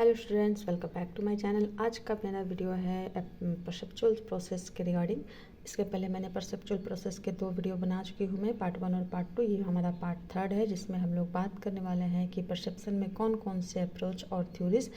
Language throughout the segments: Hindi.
Hello students, welcome back to my channel. आज का मेरा वीडियो है परसेप्चुअल प्रोसेस के रिगार्डिंग। इसके पहले मैंने परसेप्चुअल प्रोसेस के 2 वीडियो बना चुकी हूँ मैं, पार्ट 1 और पार्ट 2। ये हमारा पार्ट 3 है, जिसमें हम लोग बात करने वाले हैं कि परसेप्शन में कौन कौन से अप्रोच और थ्योरीज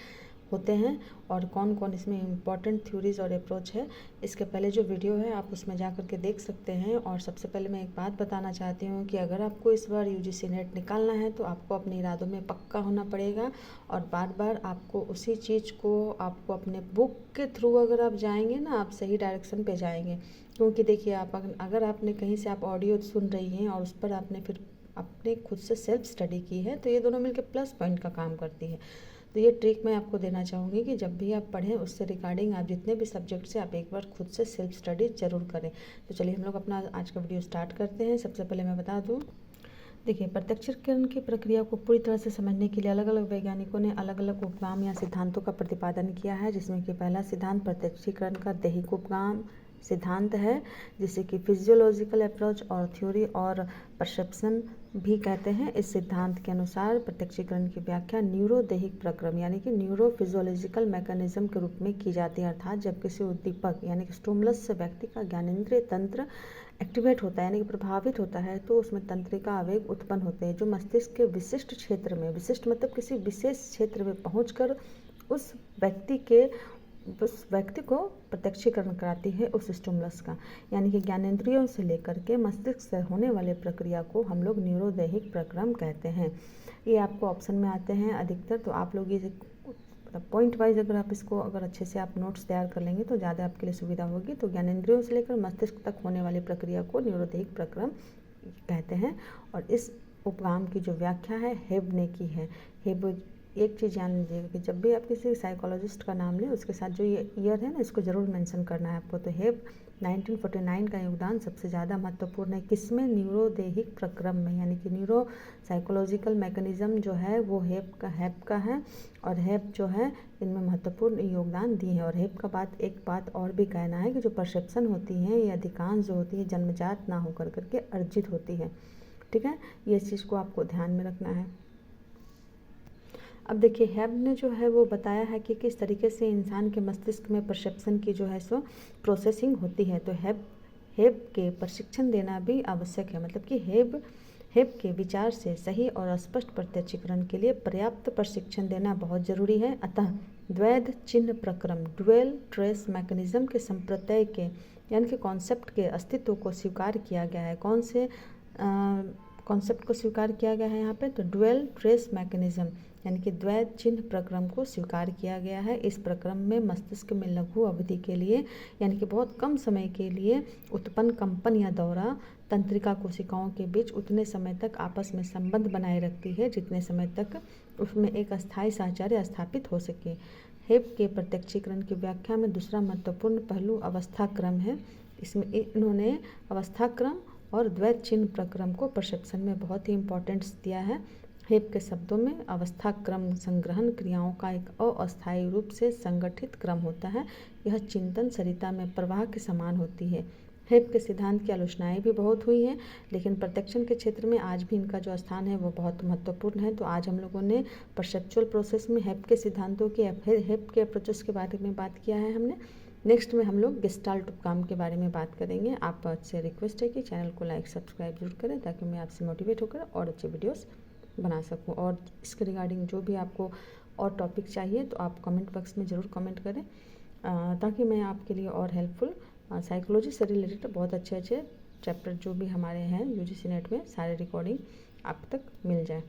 होते हैं और कौन कौन इसमें इम्पॉर्टेंट थ्योरीज और अप्रोच है। इसके पहले जो वीडियो है आप उसमें जा कर के देख सकते हैं। और सबसे पहले मैं एक बात बताना चाहती हूँ कि अगर आपको इस बार यूजीसी नेट निकालना है तो आपको अपने इरादों में पक्का होना पड़ेगा और बार बार आपको उसी चीज़ को आपको अपने बुक के थ्रू अगर आप जाएंगे ना, आप सही डायरेक्शन पे जाएंगे। क्योंकि देखिए, आप अगर आपने कहीं से आप ऑडियो सुन रही हैं और उस पर आपने फिर अपने खुद से सेल्फ स्टडी की है तो ये दोनों मिलकर प्लस पॉइंट का काम करती है। तो ये ट्रिक मैं आपको देना चाहूँगी कि जब भी आप पढ़ें उससे रिगार्डिंग आप जितने भी सब्जेक्ट से आप एक बार खुद से सेल्फ स्टडी जरूर करें। तो चलिए हम लोग अपना आज का वीडियो स्टार्ट करते हैं। सबसे पहले मैं बता दूँ, देखिए, प्रत्यक्षीकरण की प्रक्रिया को पूरी तरह से समझने के लिए अलग अलग वैज्ञानिकों ने अलग अलग उपगाम या सिद्धांतों का प्रतिपादन किया है, जिसमें कि पहला सिद्धांत प्रत्यक्षीकरण का दैहिक उपगाम सिद्धांत है, जिसे कि फिजियोलॉजिकल अप्रोच और थ्योरी और परसेप्शन भी कहते हैं। इस सिद्धांत के अनुसार प्रत्यक्षीकरण की व्याख्या न्यूरोदैहिक प्रक्रम यानी कि न्यूरो फिजियोलॉजिकल मैकेनिज्म के रूप में की जाती है। अर्थात जब किसी उद्दीपक यानी कि स्टिमुलस से व्यक्ति का ज्ञानेंद्रिय तंत्र एक्टिवेट होता है यानी कि प्रभावित होता है तो उसमें तंत्रिका आवेग उत्पन्न होते हैं, जो मस्तिष्क के विशिष्ट क्षेत्र में, विशिष्ट मतलब किसी विशेष क्षेत्र में पहुंचकर उस व्यक्ति को प्रत्यक्षीकरण कराती है उस स्टिमुलस का। यानी कि ज्ञानेंद्रियों से लेकर के मस्तिष्क से होने वाले प्रक्रिया को हम लोग न्यूरोदैहिक प्रक्रम कहते हैं। ये आपको ऑप्शन में आते हैं अधिकतर, तो आप लोग ये पॉइंट वाइज अगर आप इसको अगर अच्छे से आप नोट्स तैयार कर लेंगे तो ज़्यादा आपके लिए सुविधा होगी। तो ज्ञानेंद्रियों से लेकर मस्तिष्क तक होने वाली प्रक्रिया को न्यूरोदैहिक प्रक्रम कहते हैं। और इस उपगाम की जो व्याख्या है हेब ने की है। हेब, एक चीज़ जान लीजिएगा कि जब भी आप किसी साइकोलॉजिस्ट का नाम लें उसके साथ जो ये ईयर है ना, इसको ज़रूर मेंशन करना है आपको। तो हेब 1949 का योगदान सबसे ज़्यादा महत्वपूर्ण है। किसमें? न्यूरोदैहिक प्रक्रम में, यानी कि न्यूरो साइकोलॉजिकल मैकेनिज्म जो है वो हेब का है। और हेब जो है इनमें महत्वपूर्ण योगदान दिए हैं। और हेब का एक बात और भी कहना है कि जो परसेप्शन होती है ये अधिकांश जो होती है जन्मजात ना होकर करके अर्जित होती है। ठीक है, ये चीज़ को आपको ध्यान में रखना है। अब देखिए, हेब ने जो है वो बताया है कि किस तरीके से इंसान के मस्तिष्क में परसेप्शन की जो है सो प्रोसेसिंग होती है। तो हेब के प्रशिक्षण देना भी आवश्यक है। मतलब कि हेब के विचार से सही और स्पष्ट प्रत्यक्षीकरण के लिए पर्याप्त प्रशिक्षण देना बहुत जरूरी है। अतः द्वैध चिन्ह प्रक्रम, ड्यूअल ट्रेस मैकेनिज्म के संप्रत्यय के यानी कि कॉन्सेप्ट के अस्तित्व को स्वीकार किया गया है। कौन से कॉन्सेप्ट को स्वीकार किया गया है यहाँ पे? तो ड्यूअल ट्रेस मैकेनिज्म यानी कि द्वैध चिन्ह प्रक्रम को स्वीकार किया गया है। इस प्रक्रम में मस्तिष्क में लघु अवधि के लिए यानी कि बहुत कम समय के लिए उत्पन्न कंपन या दौरा तंत्रिका कोशिकाओं के बीच उतने समय तक आपस में संबंध बनाए रखती है जितने समय तक उसमें एक अस्थायी साहचर्य स्थापित हो सके। हेब के प्रत्यक्षीकरण की व्याख्या में दूसरा महत्वपूर्ण पहलू अवस्था क्रम है। इसमें इन्होंने अवस्था क्रम और द्वैध चिन्ह प्रक्रम को परसेप्शन में बहुत ही इम्पोर्टेंस दिया है। हेब के शब्दों में अवस्था क्रम संग्रहण क्रियाओं का एक अस्थायी रूप से संगठित क्रम होता है। यह चिंतन सरिता में प्रवाह के समान होती है। हेब के सिद्धांत की आलोचनाएं भी बहुत हुई हैं, लेकिन प्रत्यक्षण के क्षेत्र में आज भी इनका जो स्थान है वो बहुत महत्वपूर्ण है। तो आज हम लोगों ने परसेप्चुअल प्रोसेस में हेब के सिद्धांतों के हेब के अप्रोचेस के बारे में बात किया है हमने। नेक्स्ट में हम लोग गेस्टाल्ट उपगाम के बारे में बात करेंगे। आपसे रिक्वेस्ट है कि चैनल को लाइक सब्सक्राइब जरूर करें ताकि मैं आपसे मोटिवेट होकर और अच्छे वीडियोस बना सकूं। और इसके रिगार्डिंग जो भी आपको और टॉपिक चाहिए तो आप कमेंट बॉक्स में ज़रूर कमेंट करें ताकि मैं आपके लिए और हेल्पफुल साइकोलॉजी से रिलेटेड बहुत अच्छे चैप्टर जो भी हमारे हैं यूजीसी नेट में सारे रिकॉर्डिंग आप तक मिल जाए।